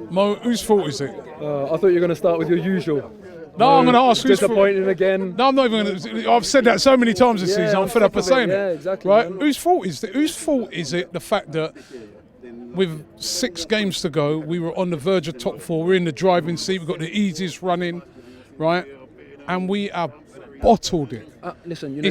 Mo, whose fault is it? I thought you were going to start with your usual. No, I'm going to ask whose fault. Disappointing again. No, I'm not even going to. I've said that so many times this season. I'm fed up of saying it. Yeah, exactly. Right? Man. Whose fault is it? Whose fault is it? The fact that with 6 games to go, we were on the verge of top 4. We're in the driving seat. We've got the easiest running, right? And we have bottled it. Listen, you know,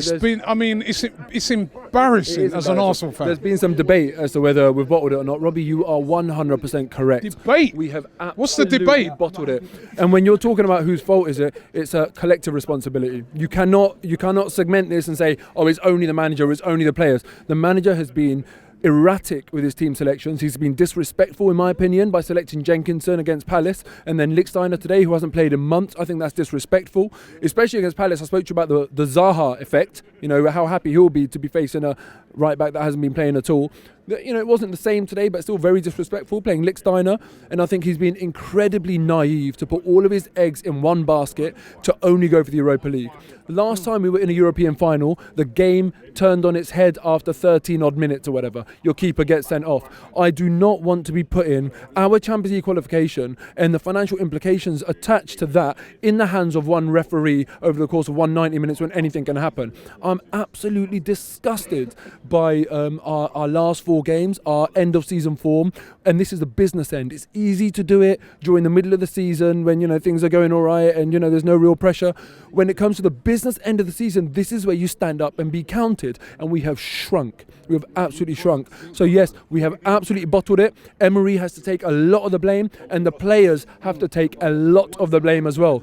it's embarrassing as an Arsenal fan. There's been some debate as to whether we've bottled it or not. Robbie, you are 100% correct. Debate? We have absolutely What's the debate? bottled it. And when you're talking about whose fault is it, it's a collective responsibility. You cannot segment this and say, oh, it's only the manager, it's only the players. The manager has been erratic with his team selections. He's been disrespectful, in my opinion, by selecting Jenkinson against Palace, and then Lichtsteiner today, who hasn't played in months. I think that's disrespectful, especially against Palace. I spoke to you about the Zaha effect, you know, how happy he'll be to be facing a right back that hasn't been playing at all. You know, it wasn't the same today, but still very disrespectful, playing Lichtsteiner, and I think he's been incredibly naive to put all of his eggs in one basket to only go for the Europa League. Last time we were in a European final, the game turned on its head after 13 odd minutes or whatever. Your keeper gets sent off. I do not want to be putting our Champions League qualification and the financial implications attached to that in the hands of one referee over the course of 190 minutes when anything can happen. I'm absolutely disgusted by our last 4 games, our end of season form, and this is the business end. It's easy to do it during the middle of the season when, you know, things are going all right and, you know, there's no real pressure. When it comes to the business end of the season, this is where you stand up and be counted, and we have shrunk. We have absolutely shrunk. So yes, we have absolutely bottled it. Emery has to take a lot of the blame, and the players have to take a lot of the blame as well.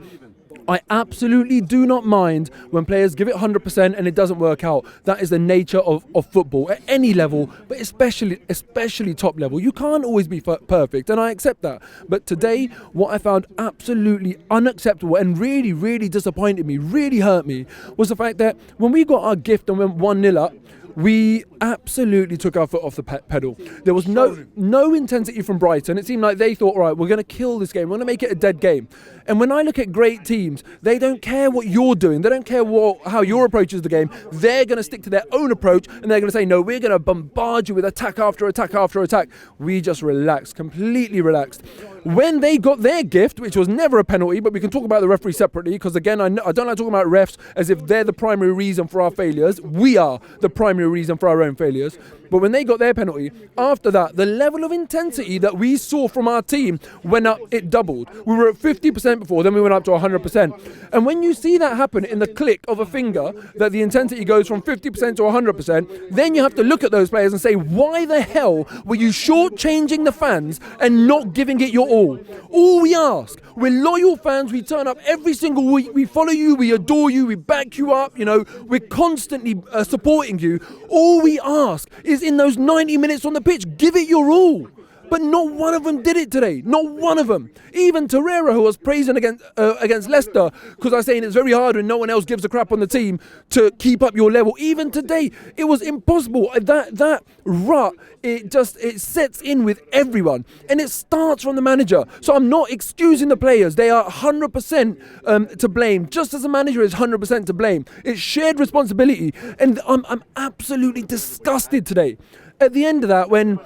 I absolutely do not mind when players give it 100% and it doesn't work out. That is the nature of football at any level, but especially top level. You can't always be perfect, and I accept that. But today, what I found absolutely unacceptable and really, really disappointed me, really hurt me, was the fact that when we got our gift and went 1-0 up, we absolutely took our foot off the pedal. There was no intensity from Brighton. It seemed like they thought, all right, we're going to kill this game. We're going to make it a dead game. And when I look at great teams, they don't care what you're doing. They don't care how your approach is the game. They're going to stick to their own approach, and they're going to say, no, we're going to bombard you with attack after attack after attack. We just relaxed, completely relaxed. When they got their gift, which was never a penalty, but we can talk about the referee separately, because again, I don't like talking about refs as if they're the primary reason for our failures. We are the primary reason for our own failures. But when they got their penalty, after that, the level of intensity that we saw from our team went up, it doubled. We were at 50% before, then we went up to 100%. And when you see that happen in the click of a finger, that the intensity goes from 50% to 100%, then you have to look at those players and say, why the hell were you shortchanging the fans and not giving it your all? All we ask, we're loyal fans, we turn up every single week, we follow you, we adore you, we back you up, you know, we're constantly supporting you. All we ask is in those 90 minutes on the pitch, give it your all. But not one of them did it today. Not one of them. Even Torreira, who was praising against Leicester, because I was saying it's very hard when no one else gives a crap on the team to keep up your level. Even today, it was impossible. That rut, it sets in with everyone. And it starts from the manager. So I'm not excusing the players. They are 100% to blame. Just as the manager is 100% to blame. It's shared responsibility. And I'm absolutely disgusted today. At the end of that, when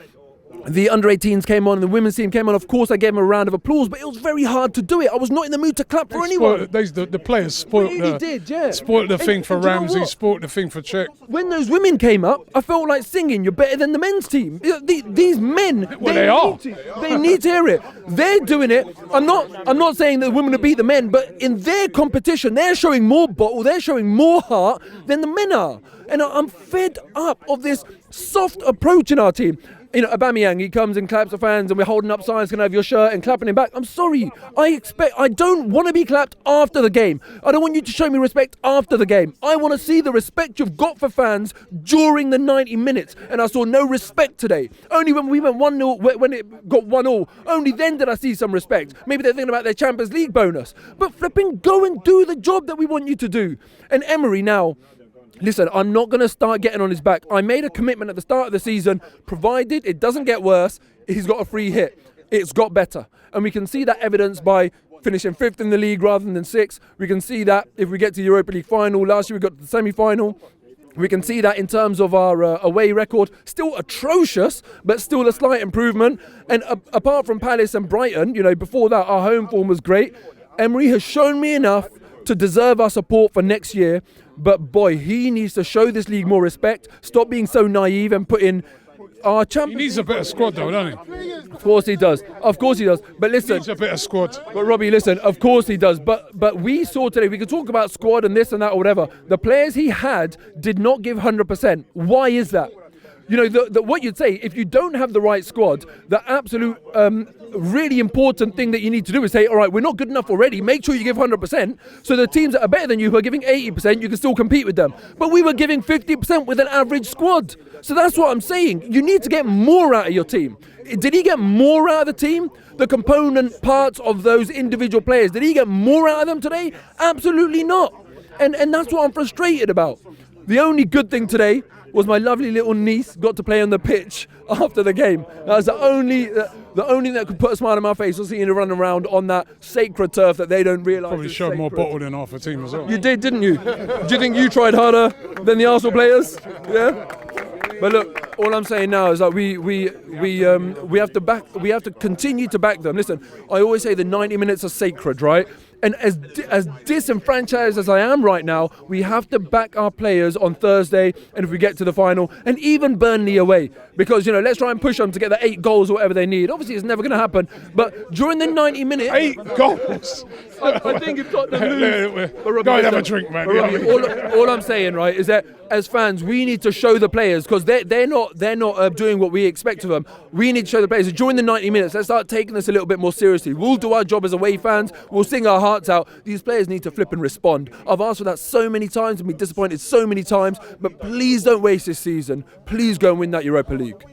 the under-18s came on and the women's team came on, of course I gave them a round of applause, but it was very hard to do it. I was not in the mood to clap for anyone. The players spoiled the thing for Ramsey, spoiled the thing for Cech. When those women came up, I felt like singing, you're better than the men's team. These men, they need to hear it. They're doing it. I'm not saying that the women will beat the men, but in their competition, they're showing more bottle, they're showing more heart than the men are. And I'm fed up of this soft approach in our team. You know, Aubameyang, he comes and claps the fans and we're holding up signs, can I have your shirt, and clapping him back. I'm sorry. I don't want to be clapped after the game. I don't want you to show me respect after the game. I want to see the respect you've got for fans during the 90 minutes. And I saw no respect today. Only when we went 1-0, when it got 1-1, only then did I see some respect. Maybe they're thinking about their Champions League bonus. But flipping, go and do the job that we want you to do. And Emery now, listen, I'm not going to start getting on his back. I made a commitment at the start of the season, provided it doesn't get worse, he's got a free hit. It's got better. And we can see that evidence by finishing 5th in the league rather than 6th. We can see that if we get to the Europa League final. Last year we got to the semi-final. We can see that in terms of our away record, still atrocious, but still a slight improvement. And apart from Palace and Brighton, before that, our home form was great. Emery has shown me enough to deserve our support for next year. But boy, he needs to show this league more respect. Stop being so naive and put in our Champions. He needs a better squad, though, doesn't he? Of course he does. Of course he does. But listen, He needs a better squad. But Robbie, listen, of course he does. But we saw today, we could talk about squad and this and that or whatever. The players he had did not give 100%. Why is that? What you'd say, if you don't have the right squad, the absolute really important thing that you need to do is say, all right, we're not good enough already. Make sure you give 100%. So the teams that are better than you, who are giving 80%, you can still compete with them. But we were giving 50% with an average squad. So that's what I'm saying. You need to get more out of your team. Did he get more out of the team? The component parts of those individual players, did he get more out of them today? Absolutely not. And that's what I'm frustrated about. The only good thing today was my lovely little niece got to play on the pitch after the game. That was the only thing that could put a smile on my face was seeing her run around on that sacred turf that they don't realise. Probably showed more bottle than half the team as well. You did, didn't you? Do you think you tried harder than the Arsenal players? Yeah. But look, all I'm saying now is that we have to continue to back them. Listen, I always say the 90 minutes are sacred, right? And as disenfranchised as I am right now, we have to back our players on Thursday, and if we get to the final, and even Burnley away, because let's try and push them to get the 8 goals or whatever they need. Obviously, it's never going to happen, but during the 90 minutes, 8 goals. I think if Tottenham lose, Go and have a drink, man. All I'm saying, right, is that as fans, we need to show the players, because they're not doing what we expect of them. We need to show the players. So during the 90 minutes, let's start taking this a little bit more seriously. We'll do our job as away fans. We'll sing our hearts out. These players need to flip and respond. I've asked for that so many times and been disappointed so many times, but please don't waste this season. Please go and win that Europa League.